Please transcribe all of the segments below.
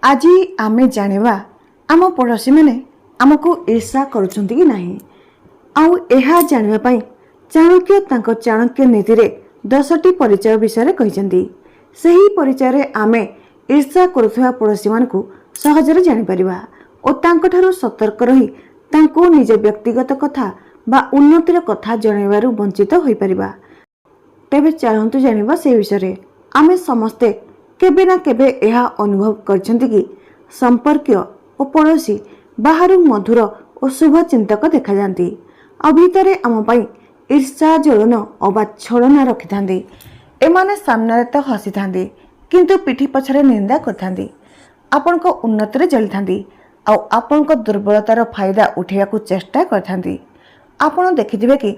आज आमे जानिबा आम पड़ोशी मैंने आमको ईर्षा करुछंती कि नहीं। आउ एहा जानिबा पई चाणक्य तांको चाणक्य नीति रे 10टी परिचय विषय कहिसेंती। सही परिचय रे आमे ईर्षा करुथुवा पड़ोशी मानकु सहजरे जानि परिबा ओ तांको ठारू सतर्क रही तांको निज व्यक्तिगत कथा बा उन्नतिर कथा जणाइबारु वंचित होई परिबा। तेबे चलंतु जानिबा से विषय आमे समस्ते केबे ना केबे यह अनुभव करछंती कि संपर्क और पड़ोशी बाहर मधुर और शुभ चिंतक देखा जाती आ भितरे आम पाई ईर्षा ज्वलन अबा छलना रखि थांती। एमाने सामने तो हसी थांती किंतु पिठी पछरे निंदा करथांती, आपनक उन्नति रे जली थांती आ आपनक दुर्बलतार फायदा उठेयाकू चेष्टा करथांती। आपण देखिथिबे कि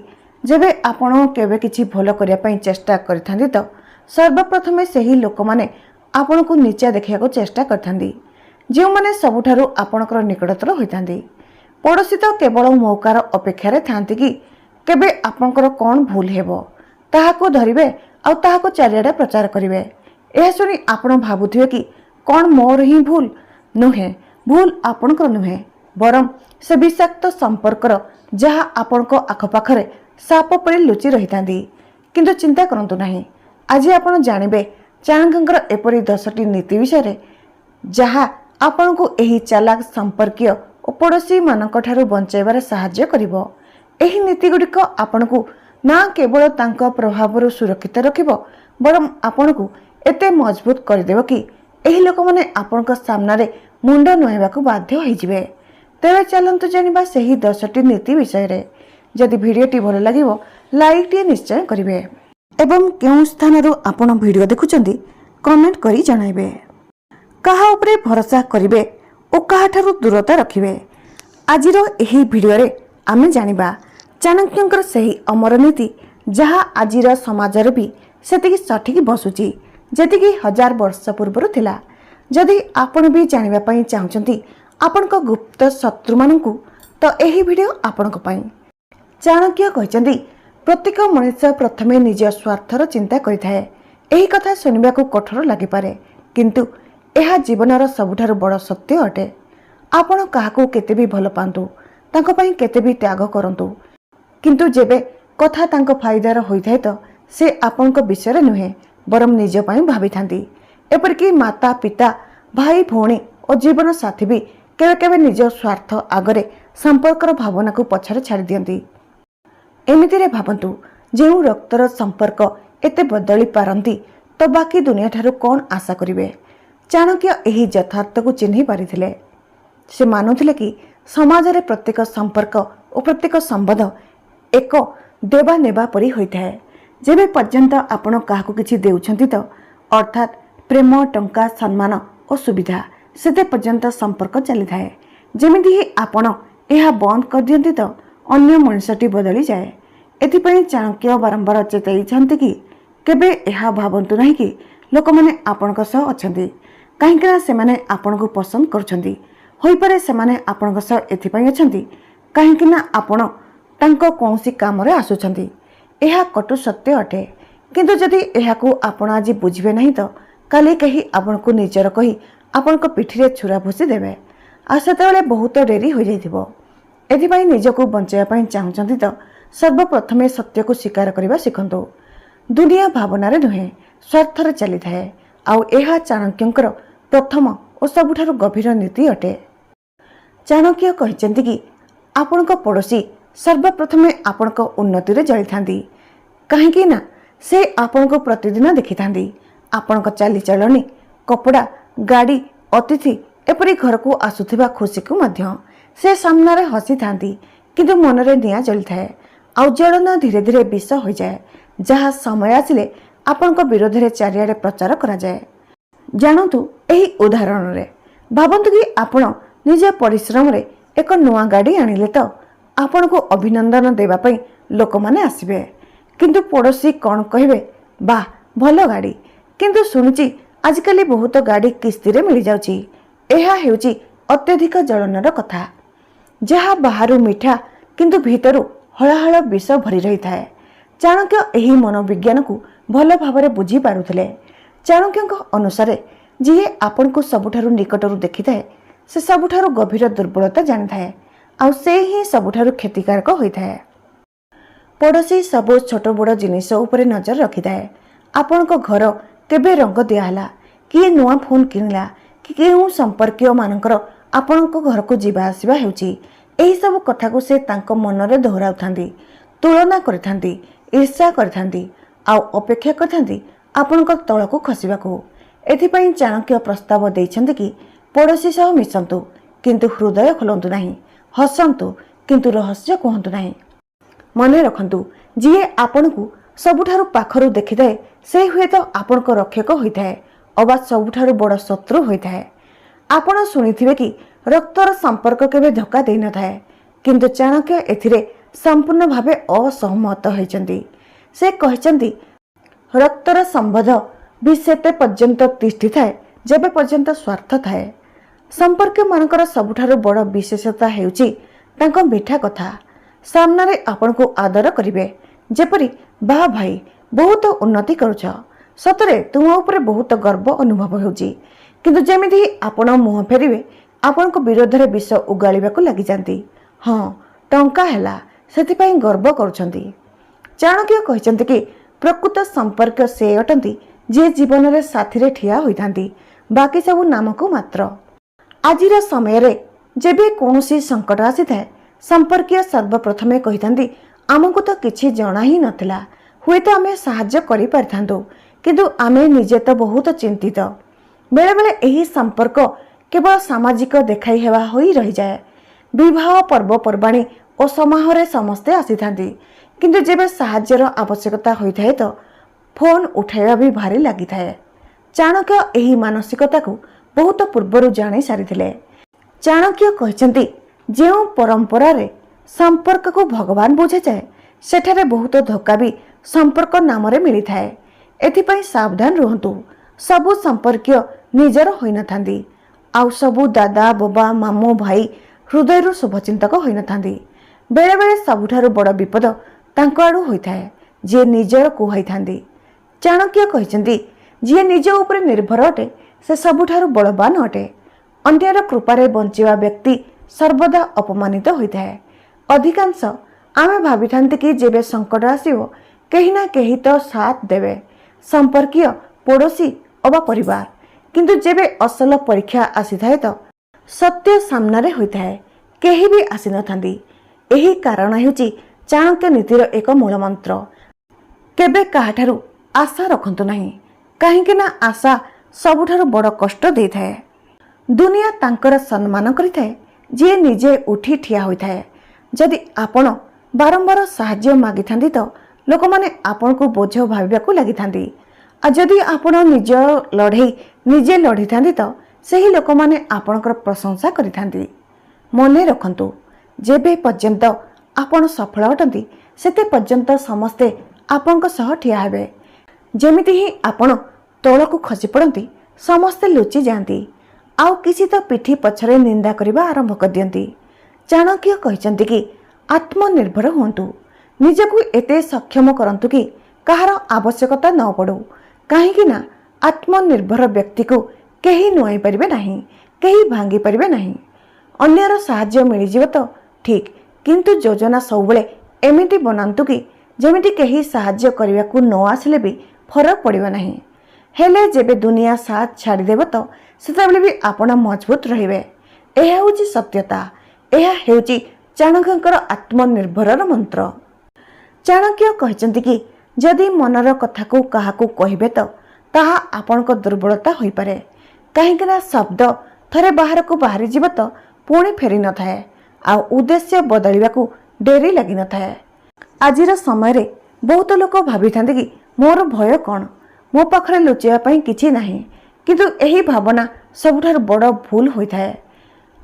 जेबे आपण केबे किछि भलो करिया पई चेष्टा करथांती तो सर्वप्रथमे सही लोक माने आपण को नीचा देखा चेष्टा करथांती, जो माने सबुठारु आपणकर निकटतर होइथांती। पड़ोशी तो केवल मौकार अपेक्षा थांती कि केबे आपणकर कौन भूल हेबो ताहाको धरिबे आ ताहाको चारिआडे प्रचार करिवे। एहा सुनी आपण भाबुथिबे कि कौन मोर ही भूल नुहे, भूल आपणकर नुहे बरम से विषाक्त संपर्कर जहा आपणको आखपाखरे साप परि लुचि रहिथांती। किंतु चिंता करंतु नाही, आज आपण जानिबे चाणक्यंकर एपरी 10टी नीति विषय जहा आपण को एही चालाक संपर्कीय और पड़ोशी मानक ठारू बंचाइबार सहाय्य करिवो। एही नीति गुडिक आपण को ना केवल तांको प्रभावरु सुरक्षित रखिबो बरम आपण को एते मजबूत करदेबो कि एही लोक माने आपण को सामना रे मुंड नुआइबाकू बाध्य होई जिवे। तेबे चलंतु जानिबा सेही 10टी नीति विषय रे। जदि वीडियोटी भलो लागिवो लाइक टी निश्चय करिवे एवं केउं स्थानरु आपण वीडियो देखुचंती कमेंट करी जणाइबे। कहा उपरे भरोसा करिवे ओ कहा ठारू दूरता रखिवे। आजिर एही वीडियो रे आमे जानिबा चाणक्यंकर सही अमर नीति जहा आजिर समाज रे भी सेतिकी सठिक बसुची जेतिकी 1000 वर्ष पूर्वरु थिला। जदि आपण भी जानिबा पई चाहुचंती आपनक गुप्त शत्रु मानकु तो एही वीडियो आपनक पई। चाणक्य कहचंती प्रत्येक मनुष्य प्रथमे निज स्वार्थर चिंता करिथाए। एही कथा सुनिबाकू कठोर लागि पारे किंतु एहा जीवनर सबुठारु बड़ सत्य अटे। आपण काहाकू केते भी भल पांतु, तांको पई केते भी त्याग करंतु, किंतु जेबे कथा तांको फायदार होइथाय तो से आपनक विषय नुहे बरम निज पई भाबिथांती। एपरिकी माता पिता भाई भौणी और जीवन साथी भी केबे केबे निज स्वार्थ आगरे संपर्कर भावना को पछरे छाड़ी दियंती। एमितिरे भाबंतु जेउ रक्तर संपर्क एते बदली पारंती तो बाकी दुनिया ठारू कौन आशा करिवे। चाणक्य एही यथार्थ को चिन्हि पारिथिले। से मानुथिले कि समाज रे प्रत्येक संपर्क और प्रत्येक संबंध एक देवा नेबा परि होइथाए। जेबे पर्यंत आपण काहाकू किछि देउछंती तो अर्थात प्रेम टंका सम्मान और सुविधा सेते पर्यंत संपर्क चली थाए। जेमिति ही आपण एहा बंद कर दियंती तो अन्य मनुष्यटी बदली जाए। एथिपई चाणक्य बारंबार चेताइछंती कि केबे एहा भाबंतु नाही कि लोक माने आपणक सह अछंती काहेकि सेमाने आपणको पसंद करछंती। होई पारे सेमाने आपणक सह एथिपई अछंती काहेकि आपण तांको कोनसी काम रे आसुछंती। एहा कटु सत्य अटे, किंतु जदि एहाकू आपण आज बुझिबे नाही तो काली कही आपणको निजर कही आपणको पिठिरे छुरा भोसी देबे आ सेतेबेले बहुत डेरी हो जाइथिबो। एथिपई निजको बंचाइबा पई चाहुचंती तो सर्वप्रथमे सत्य को स्वीकार करबा सिखंतु। दुनिया भावनारे नुहे स्वार्थरे चली थाए आउ एहा चाणक्यंकर प्रथम और सबुठारु गभीर नीति अटे। चाणक्य कहिसेंती कि आपणक पड़ोशी सर्वप्रथमे आपणक उन्नति रे जली थांती काहेकि ना से आपणक प्रतिदिन देखि थांती। आपणक चाली चलनी कपड़ा गाड़ी अतिथि एपरी घर को आसुथिबा खुशी को मध्य से सामना रे हसी थांती, किंतु मनरे निया जली थाए आउ जलन धीरे धीरे विष हो जाए जहा समय आसिले आपणक विरोध रे चारिआडे प्रचार करा जाए। जानतु एही उदाहरण रे भाबंतु कि आपण निज परिश्रम रे एक नुआ गाड़ी आनिले तो आपण को अभिनंदन देबा पई लोक माने आसीबे, किंतु पड़ोशी कौन कहिबे वाह भलो गाड़ी, किंतु सुनुची आजकल बहुत गाड़ी किस्ती रे मिल जाउची। एहा हेउची अत्यधिक जलनर कथा जहा बाहरु मीठा किंतु भीतरु हळहळ विष भरी रही थाए। चाणक्य एही मनोविज्ञान को भल भाव बुझी पारुथिले। चाणक्यଙ୍କ अनुसारे ଯିଏ ଆପଣଙ୍କୁ ସବୁଠାରୁ ନିକଟରୁ ଦେଖିଥାଏ ସେ ସବୁଠାରୁ ଗଭୀର ଦୁର୍ବଳତା ଜାଣିଥାଏ ଆଉ ସେ ହିଁ ସବୁଠାରୁ କ୍ଷତିକାରକ ହୋଇଥାଏ। ପଡ଼ୋଶୀ ସବୁ ଛୋଟ ବଡ଼ ଜିନିଷ ଉପରେ ନଜର ରଖିଥାଏ। ଆପଣଙ୍କ ଘର କେବେ ରଙ୍ଗ ଦିଆହେଲା, କିଏ ନୂଆ ଫୋନ୍ କିଣିଲା, କି କେଉଁ ସମ୍ପର୍କୀୟମାନଙ୍କର ଆପଣଙ୍କ ଘରକୁ ଯିବା ଆସିବା ହେଉଛି, ଏହିସବୁ କଥାକୁ ସେ ତାଙ୍କ ମନରେ ଦୋହରାଉଥାନ୍ତି, ତୁଳନା କରିଥାନ୍ତି, ଈର୍ଷା କରିଥାନ୍ତି ଆଉ ଅପେକ୍ଷା କରିଥାନ୍ତି ଆପଣଙ୍କ ତଳକୁ ଖସିବାକୁ। ଏଥିପାଇଁ ଚାଣକ୍ୟ ପ୍ରସ୍ତାବ ଦେଇଛନ୍ତି କି ପଡ଼ୋଶୀ ସହ ମିଶନ୍ତୁ କିନ୍ତୁ ହୃଦୟ ଖୋଲନ୍ତୁ ନାହିଁ, ହସନ୍ତୁ କିନ୍ତୁ ରହସ୍ୟ କୁହନ୍ତୁ ନାହିଁ। ମନେ ରଖନ୍ତୁ, ଯିଏ ଆପଣଙ୍କୁ ସବୁଠାରୁ ପାଖରୁ ଦେଖିଥାଏ ସେ ହୁଏତ ଆପଣଙ୍କ ରକ୍ଷକ ହୋଇଥାଏ ଅବା ସବୁଠାରୁ ବଡ଼ ଶତ୍ରୁ ହୋଇଥାଏ। ଆପଣ ଶୁଣିଥିବେ କି ରକ୍ତର ସମ୍ପର୍କ କେବେ ଧୋକା ଦେଇନଥାଏ, କିନ୍ତୁ ଚାଣକ୍ୟ ଏଥିରେ ସମ୍ପୂର୍ଣ୍ଣ ଭାବେ ଅସହମତ ହୋଇଛନ୍ତି। ସେ କହିଛନ୍ତି ରକ୍ତର ସମ୍ବନ୍ଧ ବି ସେତେ ପର୍ଯ୍ୟନ୍ତ ତିଷ୍ଠିଥାଏ ଯେବେ ପର୍ଯ୍ୟନ୍ତ ସ୍ୱାର୍ଥ ଥାଏ। ସମ୍ପର୍କୀୟମାନଙ୍କର ସବୁଠାରୁ ବଡ଼ ବିଶେଷତା ହେଉଛି ତାଙ୍କ ମିଠା କଥା। ସାମ୍ନାରେ ଆପଣଙ୍କୁ ଆଦର କରିବେ, ଯେପରି ବାଃ ଭାଇ ବହୁତ ଉନ୍ନତି କରୁଛ, ସତରେ ତୁମ ଉପରେ ବହୁତ ଗର୍ବ ଅନୁଭବ ହେଉଛି, କିନ୍ତୁ ଯେମିତି ଆପଣ ମୁହଁ ଫେରିବେ ଆପଣଙ୍କ ବିରୋଧରେ ବିଷ ଉଗାଳିବାକୁ ଲାଗିଯାନ୍ତି। ହଁ, ଟଙ୍କା ହେଲା ସେଥିପାଇଁ ଗର୍ବ କରୁଛନ୍ତି। ଚାଣକ୍ୟ କହିଛନ୍ତି କି ପ୍ରକୃତ ସମ୍ପର୍କ ସେ ଅଟନ୍ତି ଯିଏ ଜୀବନରେ ସାଥିରେ ଠିଆ ହୋଇଥାନ୍ତି, ବାକି ସବୁ ନାମକୁ ମାତ୍ର। ଆଜିର ସମୟରେ ଯେବେ କୌଣସି ସଙ୍କଟ ଆସିଥାଏ ସମ୍ପର୍କୀୟ ସର୍ବପ୍ରଥମେ କହିଥାନ୍ତି ଆମକୁ ତ କିଛି ଜଣା ହିଁ ନଥିଲା, ହୁଏତ ଆମେ ସାହାଯ୍ୟ କରିପାରିଥାନ୍ତୁ, କିନ୍ତୁ ଆମେ ନିଜେ ତ ବହୁତ ଚିନ୍ତିତ। ବେଳେବେଳେ ଏହି ସମ୍ପର୍କ କେବଳ ସାମାଜିକ ଦେଖାଇ ହେବା ହୋଇ ରହିଯାଏ। ବିବାହ ପର୍ବପର୍ବାଣୀ ଓ ସମାରୋହରେ ସମସ୍ତେ ଆସିଥାନ୍ତି, କିନ୍ତୁ ଯେବେ ସାହାଯ୍ୟର ଆବଶ୍ୟକତା ହୋଇଥାଏ ତ ଫୋନ୍ ଉଠାଇବା ବି ଭାରି ଲାଗିଥାଏ। ଚାଣକ୍ୟ ଏହି ମାନସିକତାକୁ ବହୁତ ପୂର୍ବରୁ ଜାଣି ସାରିଥିଲେ। ଚାଣକ୍ୟ କହିଛନ୍ତି ଯେଉଁ ପରମ୍ପରାରେ ସମ୍ପର୍କକୁ ଭଗବାନ ବୁଝାଯାଏ ସେଠାରେ ବହୁତ ଧୋକା ବି ସମ୍ପର୍କ ନାମରେ ମିଳିଥାଏ। ଏଥିପାଇଁ ସାବଧାନ ରୁହନ୍ତୁ। ସବୁ ସମ୍ପର୍କୀୟ ନିଜର ହୋଇନଥାନ୍ତି, ଆଉ ସବୁ ଦାଦା ବାବା ମାମୁଁ ଭାଇ ହୃଦୟରୁ ଶୁଭଚିନ୍ତକ ହୋଇନଥାନ୍ତି। ବେଳେବେଳେ ସବୁଠାରୁ ବଡ଼ ବିପଦ ତାଙ୍କ ଆଡ଼ୁ ହୋଇଥାଏ ଯିଏ ନିଜର କୁହାଇଥାନ୍ତି। ଚାଣକ୍ୟ କହିଛନ୍ତି ଯିଏ ନିଜ ଉପରେ ନିର୍ଭର ଅଟେ ସେ ସବୁଠାରୁ ବଳବାନ ଅଟେ। ଅନ୍ୟର କୃପାରେ ବଞ୍ଚିବା ବ୍ୟକ୍ତି ସର୍ବଦା ଅପମାନିତ ହୋଇଥାଏ। ଅଧିକାଂଶ ଆମେ ଭାବିଥାନ୍ତି କି ଯେବେ ସଙ୍କଟ ଆସିବ କେହି ନା କେହି ତ ସାଥ ଦେବେ, ସମ୍ପର୍କୀୟ, ପଡ଼ୋଶୀ ଅବା ପରିବାର, କିନ୍ତୁ ଯେବେ ଅସଲ ପରୀକ୍ଷା ଆସିଥାଏ ତ ସତ୍ୟ ସାମ୍ନାରେ ହୋଇଥାଏ କେହି ବି ଆସିନଥାନ୍ତି। ଏହି କାରଣ ହେଉଛି ଚାଣକ୍ୟ ନୀତିର ଏକ ମୂଳମନ୍ତ୍ର। କେବେ କାହାଠାରୁ ଆଶା ରଖନ୍ତୁ ନାହିଁ, କାହିଁକି ନା ଆଶା ସବୁଠାରୁ ବଡ଼ କଷ୍ଟ ଦେଇଥାଏ। ଦୁନିଆ ତାଙ୍କର ସମ୍ମାନ କରିଥାଏ ଯିଏ ନିଜେ ଉଠି ଠିଆ ହୋଇଥାଏ। ଯଦି ଆପଣ ବାରମ୍ବାର ସାହାଯ୍ୟ ମାଗିଥାନ୍ତି ତ ଲୋକମାନେ ଆପଣଙ୍କୁ ବୋଝ ଭାବିବାକୁ ଲାଗିଥାନ୍ତି, ଆଉ ଯଦି ଆପଣ ନିଜ ଲଢ଼େଇ ନିଜେ ଲଢ଼ିଥାନ୍ତି ତ ସେହି ଲୋକମାନେ ଆପଣଙ୍କର ପ୍ରଶଂସା କରିଥାନ୍ତି। ମନେ ରଖନ୍ତୁ, ଯେବେ ପର୍ଯ୍ୟନ୍ତ ଆପଣ ସଫଳ ଅଟନ୍ତି ସେତେ ପର୍ଯ୍ୟନ୍ତ ସମସ୍ତେ ଆପଣଙ୍କ ସହ ଠିଆ ହେବେ। ଯେମିତି ହିଁ ଆପଣ ତଳକୁ ଖସି ପଡ଼ନ୍ତି ସମସ୍ତେ ଲୁଚି ଯାଆନ୍ତି, ଆଉ କିଛି ତ ପିଠି ପଛରେ ନିନ୍ଦା କରିବା ଆରମ୍ଭ କରିଦିଅନ୍ତି। ଚାଣକ୍ୟ କହିଛନ୍ତି କି ଆତ୍ମନିର୍ଭର ହୁଅନ୍ତୁ, ନିଜକୁ ଏତେ ସକ୍ଷମ କରନ୍ତୁ କି କାହାର ଆବଶ୍ୟକତା ନ ପଡ଼ୁ, କାହିଁକି ନା ଆତ୍ମନିର୍ଭର ବ୍ୟକ୍ତିକୁ କେହି ନୁଆଇ ପାରିବେ ନାହିଁ, କେହି ଭାଙ୍ଗି ପାରିବେ ନାହିଁ। ଅନ୍ୟର ସାହାଯ୍ୟ ମିଳିଯିବ ତ ଠିକ୍, କିନ୍ତୁ ଯୋଜନା ସବୁବେଳେ ଏମିତି ବନାନ୍ତୁ କି ଯେମିତି କେହି ସାହାଯ୍ୟ କରିବାକୁ ନ ଆସିଲେ ବି ଫରକ ପଡ଼ିବ ନାହିଁ। ହେଲେ ଯେବେ ଦୁନିଆ ସାଥ ଛାଡ଼ିଦେବ ତ ସେତେବେଳେ ବି ଆପଣ ମଜବୁତ ରହିବେ। ଏହା ହେଉଛି ସତ୍ୟତା। ଏହା ହେଉଛି ଚାଣକ୍ୟଙ୍କର ଆତ୍ମନିର୍ଭରର ମନ୍ତ୍ର। ଚାଣକ୍ୟ କହିଛନ୍ତି କି ଯଦି ମନର କଥାକୁ କାହାକୁ କହିବେ ତ ତାହା ଆପଣଙ୍କ ଦୁର୍ବଳତା ହୋଇପାରେ, କାହିଁକି ନା ଶବ୍ଦ ଥରେ ବାହାରକୁ ବାହାରିଯିବ ତ ପୁଣି ଫେରି ନଥାଏ, ଆଉ ଉଦ୍ଦେଶ୍ୟ ବଦଳିବାକୁ ଡେରି ଲାଗିନଥାଏ। ଆଜିର ସମୟରେ ବହୁତ ଲୋକ ଭାବିଥାନ୍ତି କି ମୋର ଭୟ କ'ଣ, ମୋ ପାଖରେ ଲୁଚିବା ପାଇଁ କିଛି ନାହିଁ, କିନ୍ତୁ ଏହି ଭାବନା ସବୁଠାରୁ ବଡ଼ ଭୁଲ ହୋଇଥାଏ।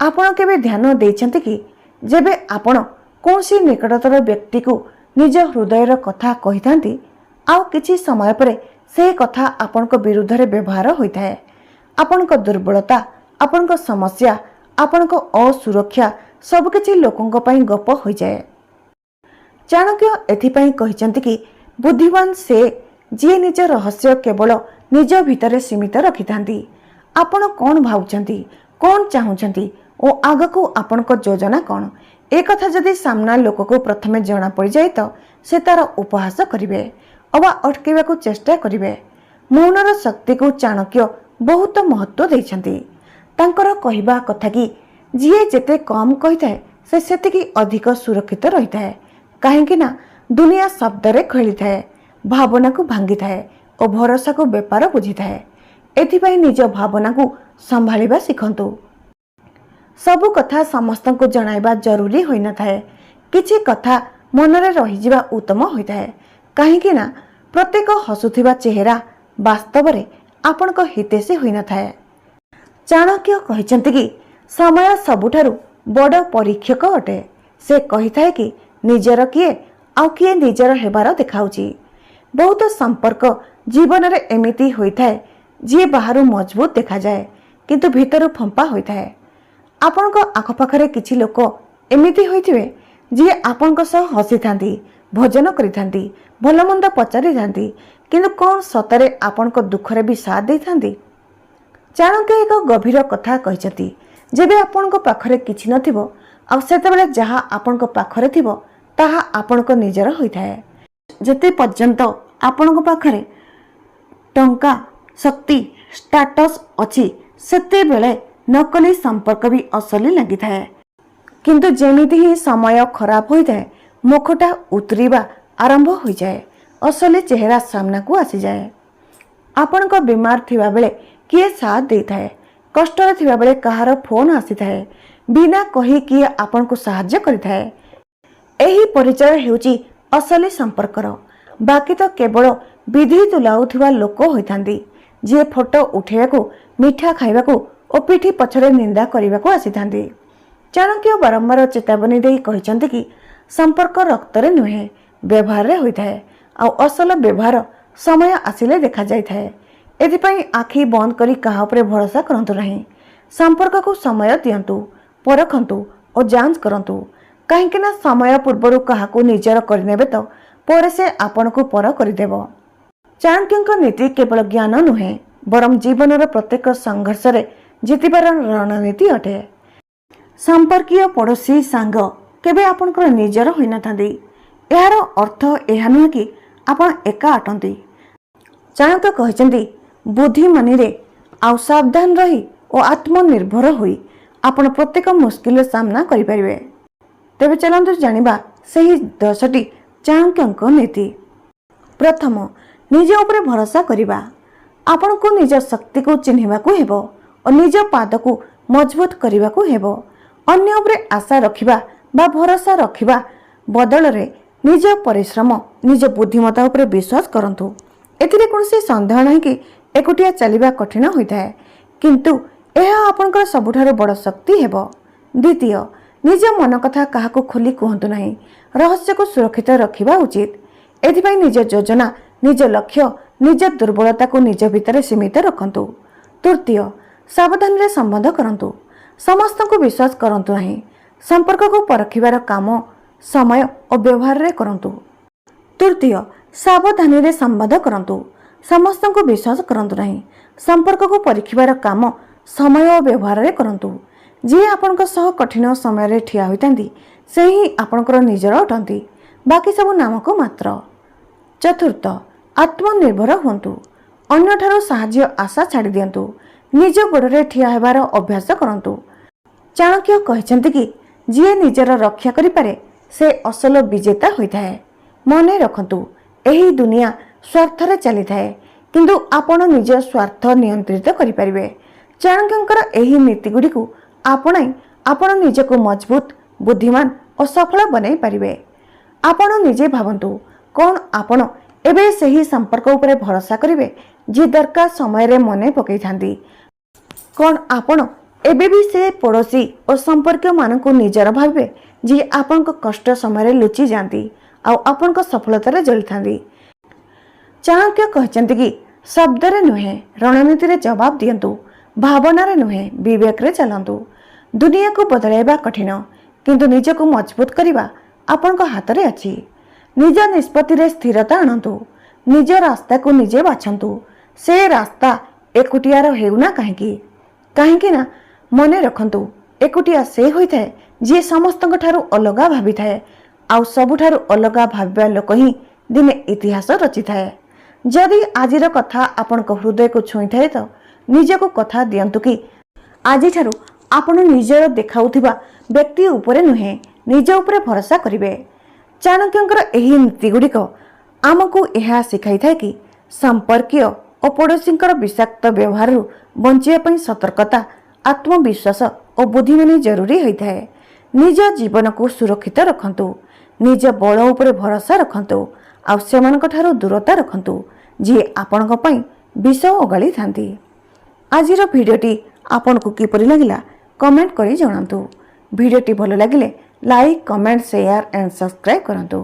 ଆପଣ କେବେ ଧ୍ୟାନ ଦେଇଛନ୍ତି କି ଯେବେ ଆପଣ କୌଣସି ନିକଟତର ବ୍ୟକ୍ତିକୁ ନିଜ ହୃଦୟର କଥା କହିଥାନ୍ତି ଆଉ କିଛି ସମୟ ପରେ ସେହି କଥା ଆପଣଙ୍କ ବିରୁଦ୍ଧରେ ବ୍ୟବହାର ହୋଇଥାଏ। ଆପଣଙ୍କ ଦୁର୍ବଳତା, ଆପଣଙ୍କ ସମସ୍ୟା, ଆପଣଙ୍କ ଅସୁରକ୍ଷା ସବୁକିଛି ଲୋକଙ୍କ ପାଇଁ ଗପ ହୋଇଯାଏ। ଚାଣକ୍ୟ ଏଥିପାଇଁ କହିଛନ୍ତି କି ବୁଦ୍ଧିମାନ ସେ ଯିଏ ନିଜ ରହସ୍ୟ କେବଳ ନିଜ ଭିତରେ ସୀମିତ ରଖିଥାନ୍ତି ଆପଣ କ'ଣ ଭାବୁଛନ୍ତି, କ'ଣ ଚାହୁଁଛନ୍ତି ଓ ଆଗକୁ ଆପଣଙ୍କ ଯୋଜନା କ'ଣ, ଏ କଥା ଯଦି ସାମ୍ନା ଲୋକକୁ ପ୍ରଥମେ ଜଣାପଡ଼ିଯାଏ ତ ସେ ତା'ର ଉପହାସ କରିବେ ଅବା ଅଟକାଇବାକୁ ଚେଷ୍ଟା କରିବେ। ମୌନର ଶକ୍ତିକୁ ଚାଣକ୍ୟ ବହୁତ ମହତ୍ତ୍ୱ ଦେଇଛନ୍ତି। ତାଙ୍କର କହିବା କଥା କି ଯିଏ ଯେତେ କମ୍ କହିଥାଏ ସେ ସେତିକି ଅଧିକ ସୁରକ୍ଷିତ ରହିଥାଏ। କାହିଁକି ନା ଦୁନିଆ ଶବ୍ଦରେ ଖେଳିଥାଏ, ଭାବନାକୁ ଭାଙ୍ଗିଥାଏ ଓ ଭରସାକୁ ବେପାର ବୁଝିଥାଏ। ଏଥିପାଇଁ ନିଜ ଭାବନାକୁ ସମ୍ଭାଳିବା ଶିଖନ୍ତୁ। ସବୁ କଥା ସମସ୍ତଙ୍କୁ ଜଣାଇବା ଜରୁରୀ ହୋଇନଥାଏ। କିଛି କଥା ମନରେ ରହିଯିବା ଉତ୍ତମ ହୋଇଥାଏ। କାହିଁକି ନା ପ୍ରତ୍ୟେକ ହସୁଥିବା ଚେହେରା ବାସ୍ତବରେ ଆପଣଙ୍କ ହିତୈଷୀ ହୋଇନଥାଏ। ଚାଣକ୍ୟ କହିଛନ୍ତି କି ସମୟ ସବୁଠାରୁ ବଡ଼ ପରୀକ୍ଷକ ଅଟେ। ସେ କହିଥାଏ କି ନିଜର କିଏ ଆଉ କିଏ ନିଜର ହେବାର ଦେଖାଉଛି। ବହୁତ ସମ୍ପର୍କ ଜୀବନରେ ଏମିତି ହୋଇଥାଏ ଯିଏ ବାହାରୁ ମଜବୁତ ଦେଖାଯାଏ କିନ୍ତୁ ଭିତରୁ ଫମ୍ପା ହୋଇଥାଏ। ଆପଣଙ୍କ ଆଖପାଖରେ କିଛି ଲୋକ ଏମିତି ହୋଇଥିବେ ଯିଏ ଆପଣଙ୍କ ସହ ହସିଥାନ୍ତି, ଭୋଜନ କରିଥାନ୍ତି, ଭଲମନ୍ଦ ପଚାରିଥାନ୍ତି, କିନ୍ତୁ କ'ଣ ସତରେ ଆପଣଙ୍କ ଦୁଃଖରେ ବି ସାଥ ଦେଇଥାନ୍ତି? ଚାଣକ୍ୟ ଏକ ଗଭୀର କଥା କହିଛନ୍ତି, ଯେବେ ଆପଣଙ୍କ ପାଖରେ କିଛି ନଥିବ ଆଉ ସେତେବେଳେ ଯାହା ଆପଣଙ୍କ ପାଖରେ ଥିବ ତାହା ଆପଣଙ୍କ ନିଜର ହୋଇଥାଏ। ଯେତେ ପର୍ଯ୍ୟନ୍ତ ଆପଣଙ୍କ ପାଖରେ ଟଙ୍କା, ଶକ୍ତି, ଷ୍ଟାଟସ୍ ଅଛି ସେତେବେଳେ ନକଲି ସମ୍ପର୍କ ବି ଅସଲି ଲାଗିଥାଏ। କିନ୍ତୁ ଯେମିତି ହିଁ ସମୟ ଖରାପ ହୋଇଥାଏ, ମୁଖଟା ଉତରିବା ଆରମ୍ଭ ହୋଇଯାଏ, ଅସଲି ଚେହେରା ସାମ୍ନାକୁ ଆସିଯାଏ। ଆପଣଙ୍କ ବିମାର ଥିବାବେଳେ କିଏ ସାଥ ଦେଇଥାଏ, କଷ୍ଟରେ ଥିବାବେଳେ କାହାର ଫୋନ୍ ଆସିଥାଏ, ବିନା କହି କିଏ ଆପଣଙ୍କୁ ସାହାଯ୍ୟ କରିଥାଏ। ଏହି ପରିଚୟ ହେଉଛି ଅସଲି ସମ୍ପର୍କର। ବାକି ତ କେବଳ ବିଧି ତୁଲାଉଥିବା ଲୋକ ହୋଇଥାନ୍ତି, ଯିଏ ଫଟୋ ଉଠାଇବାକୁ, ମିଠା ଖାଇବାକୁ ଓ ପିଠି ପଛରେ ନିନ୍ଦା କରିବାକୁ ଆସିଥାନ୍ତି। ଚାଣକ୍ୟ ବାରମ୍ବାର ଚେତାବନୀ ଦେଇ କହିଛନ୍ତି କି ସମ୍ପର୍କ ରକ୍ତରେ ନୁହେଁ, ବ୍ୟବହାରରେ ହୋଇଥାଏ ଆଉ ଅସଲ ବ୍ୟବହାର ସମୟ ଆସିଲେ ଦେଖାଯାଇଥାଏ। ଏଥିପାଇଁ ଆଖି ବନ୍ଦ କରି କାହା ଉପରେ ଭରସା କରନ୍ତୁ ନାହିଁ। ସମ୍ପର୍କକୁ ସମୟ ଦିଅନ୍ତୁ, ପରଖନ୍ତୁ ଓ ଯାଞ୍ଚ କରନ୍ତୁ। କାହିଁକି ନା ସମୟ ପୂର୍ବରୁ କାହାକୁ ନିଜର କରିନେବେ ତ ପରେ ସେ ଆପଣଙ୍କୁ ପର କରିଦେବ। ଚାଣକ୍ୟଙ୍କ ନୀତି କେବଳ ଜ୍ଞାନ ନୁହେଁ ବରଂ ଜୀବନର ପ୍ରତ୍ୟେକ ସଂଘର୍ଷରେ ଜିତିବାର ରଣନୀତି ଅଟେ। ସମ୍ପର୍କୀୟ, ପଡ଼ୋଶୀ, ସାଙ୍ଗ କେବେ ଆପଣଙ୍କର ନିଜର ହୋଇନଥାନ୍ତି। ଏହାର ଅର୍ଥ ଏହା ନୁହେଁ କି ଆପଣ ଏକା ଅଟନ୍ତି। ଚାଣକ୍ୟ କହିଛନ୍ତି ବୁଦ୍ଧିମାନିରେ ଆଉ ସାବଧାନ ରହି ଓ ଆତ୍ମନିର୍ଭର ହୋଇ ଆପଣ ପ୍ରତ୍ୟେକ ମୁସ୍କିଲର ସାମ୍ନା କରିପାରିବେ। ତେବେ ଚାଲନ୍ତୁ ଜାଣିବା ସେହି 10ଟି ଚାଣକ୍ୟଙ୍କ ନୀତି। ପ୍ରଥମ, ନିଜ ଉପରେ ଭରସା କରିବା। ଆପଣଙ୍କୁ ନିଜ ଶକ୍ତିକୁ ଚିହ୍ନିବାକୁ ହେବ ଓ ନିଜ ପାଦକୁ ମଜବୁତ କରିବାକୁ ହେବ। ଅନ୍ୟ ଉପରେ ଆଶା ରଖିବା ବା ଭରସା ରଖିବା ବଦଳରେ ନିଜ ପରିଶ୍ରମ, ନିଜ ବୁଦ୍ଧିମତ୍ତା ଉପରେ ବିଶ୍ୱାସ କରନ୍ତୁ। ଏଥିରେ କୌଣସି ସନ୍ଦେହ ନାହିଁ କି ଏକୁଟିଆ ଚାଲିବା କଠିନ ହୋଇଥାଏ, କିନ୍ତୁ ଏହା ଆପଣଙ୍କର ସବୁଠାରୁ ବଡ଼ ଶକ୍ତି ହେବ। ଦ୍ୱିତୀୟ, ନିଜ ମନ କଥା କାହାକୁ ଖୋଲି କୁହନ୍ତୁ ନାହିଁ। ରହସ୍ୟକୁ ସୁରକ୍ଷିତ ରଖିବା ଉଚିତ। ଏଥିପାଇଁ ନିଜ ଯୋଜନା, ନିଜ ଲକ୍ଷ୍ୟ, ନିଜ ଦୁର୍ବଳତାକୁ ନିଜ ଭିତରେ ସୀମିତ ରଖନ୍ତୁ। ତୃତୀୟ, ସାବଧାନରେ ସମ୍ବନ୍ଧ କରନ୍ତୁ। ସମସ୍ତଙ୍କୁ ବିଶ୍ୱାସ କରନ୍ତୁ ନାହିଁ। ସମ୍ପର୍କକୁ ପରଖିବାର କାମ ସମୟ ଓ ବ୍ୟବହାରରେ କରନ୍ତୁ। ତୃତୀୟ, ସାବଧାନରେ ସମ୍ବନ୍ଧ କରନ୍ତୁ। ସମସ୍ତଙ୍କୁ ବିଶ୍ୱାସ କରନ୍ତୁ ନାହିଁ। ସମ୍ପର୍କକୁ ପରୀକ୍ଷିବାର କାମ ସମୟ ଓ ବ୍ୟବହାରରେ କରନ୍ତୁ। ଯିଏ ଆପଣଙ୍କ ସହ କଠିନ ସମୟରେ ଠିଆ ହୋଇଥାନ୍ତି ସେ ହିଁ ଆପଣଙ୍କର ନିଜର ଅଟନ୍ତି, ବାକି ସବୁ ନାମକୁ ମାତ୍ର। ଚତୁର୍ଥ, ଆତ୍ମନିର୍ଭର ହୁଅନ୍ତୁ। ଅନ୍ୟଠାରୁ ସାହାଯ୍ୟ ଆଶା ଛାଡ଼ି ଦିଅନ୍ତୁ। ନିଜ ଗୋଡ଼ରେ ଠିଆ ହେବାର ଅଭ୍ୟାସ କରନ୍ତୁ। ଚାଣକ୍ୟ କହିଛନ୍ତି କି ଯିଏ ନିଜର ରକ୍ଷା କରିପାରେ ସେ ଅସଲ ବିଜେତା ହୋଇଥାଏ। ମନେ ରଖନ୍ତୁ, ଏହି ଦୁନିଆ ସ୍ୱାର୍ଥରେ ଚାଲିଥାଏ, କିନ୍ତୁ ଆପଣ ନିଜ ସ୍ୱାର୍ଥ ନିୟନ୍ତ୍ରିତ କରିପାରିବେ। ଚାଣକ୍ୟଙ୍କର ଏହି ନୀତିଗୁଡ଼ିକୁ ଆପଣାଇ ଆପଣ ନିଜକୁ ମଜବୁତ, ବୁଦ୍ଧିମାନ ଓ ସଫଳ ବନାଇ ପାରିବେ। ଆପଣ ନିଜେ ଭାବନ୍ତୁ, କ'ଣ ଆପଣ ଏବେ ସେହି ସମ୍ପର୍କ ଉପରେ ଭରସା କରିବେ ଯିଏ ଦରକାର ସମୟରେ ମନେ ପକାଇଥାନ୍ତି? କ'ଣ ଆପଣ ଏବେ ବି ସେ ପଡ଼ୋଶୀ ଓ ସମ୍ପର୍କୀୟମାନଙ୍କୁ ନିଜର ଭାବିବେ ଯିଏ ଆପଣଙ୍କ କଷ୍ଟ ସମୟରେ ଲୁଚି ଯାଆନ୍ତି ଆଉ ଆପଣଙ୍କ ସଫଳତାରେ ଜଳିଥାନ୍ତି? ଚାଣକ୍ୟ କହିଛନ୍ତି କି ଶବ୍ଦରେ ନୁହେଁ ରଣନୀତିରେ ଜବାବ ଦିଅନ୍ତୁ, ଭାବନାରେ ନୁହେଁ ବିବେକରେ ଚାଲନ୍ତୁ। ଦୁନିଆକୁ ବଦଳାଇବା କଠିନ, କିନ୍ତୁ ନିଜକୁ ମଜବୁତ କରିବା ଆପଣଙ୍କ ହାତରେ ଅଛି। ନିଜ ନିଷ୍ପତ୍ତିରେ ସ୍ଥିରତା ଆଣନ୍ତୁ। ନିଜ ରାସ୍ତାକୁ ନିଜେ ବାଛନ୍ତୁ। ସେ ରାସ୍ତା ଏକୁଟିଆର ହେଉନା କାହିଁକି। କାହିଁକି ନା ମନେ ରଖନ୍ତୁ, ଏକୁଟିଆ ସେ ହୋଇଥାଏ ଯିଏ ସମସ୍ତଙ୍କ ଠାରୁ ଅଲଗା ଭାବିଥାଏ। ଆଉ ସବୁଠାରୁ ଅଲଗା ଭାବିବା ଲୋକ ହିଁ ଦିନେ ଇତିହାସ ରଚିଥାଏ। ଯଦି ଆଜିର କଥା ଆପଣଙ୍କ ହୃଦୟକୁ ଛୁଇଁଥାଏ ତ ନିଜକୁ କଥା ଦିଅନ୍ତୁ କି ଆଜିଠାରୁ ଆପଣ ନିଜର ଦେଖାଉଥିବା ବ୍ୟକ୍ତି ଉପରେ ନୁହେଁ, ନିଜ ଉପରେ ଭରସା କରିବେ। ଚାଣକ୍ୟଙ୍କର ଏହି ନୀତିଗୁଡ଼ିକ ଆମକୁ ଏହା ଶିଖାଇଥାଏ କି ସମ୍ପର୍କୀୟ ଓ ପଡ଼ୋଶୀଙ୍କର ବିଷାକ୍ତ ବ୍ୟବହାରରୁ ବଞ୍ଚିବା ପାଇଁ ସତର୍କତା, ଆତ୍ମବିଶ୍ୱାସ ଓ ବୁଦ୍ଧିମାନୀ ଜରୁରୀ ହୋଇଥାଏ। ନିଜ ଜୀବନକୁ ସୁରକ୍ଷିତ ରଖନ୍ତୁ, ନିଜ ବଳ ଉପରେ ଭରସା ରଖନ୍ତୁ, ଆଉ ସେମାନଙ୍କ ଠାରୁ ଦୂରତା ରଖନ୍ତୁ ଯିଏ ଆପଣଙ୍କ ପାଇଁ ବିଷ ଓଗାଳିଥାନ୍ତି। ଆଜିର ଭିଡ଼ିଓଟି ଆପଣଙ୍କୁ କିପରି ଲାଗିଲା କମେଣ୍ଟ କରି ଜଣାନ୍ତୁ। ଭିଡ଼ିଓଟି ଭଲ ଲାଗିଲେ like, comment, share and subscribe କରନ୍ତୁ।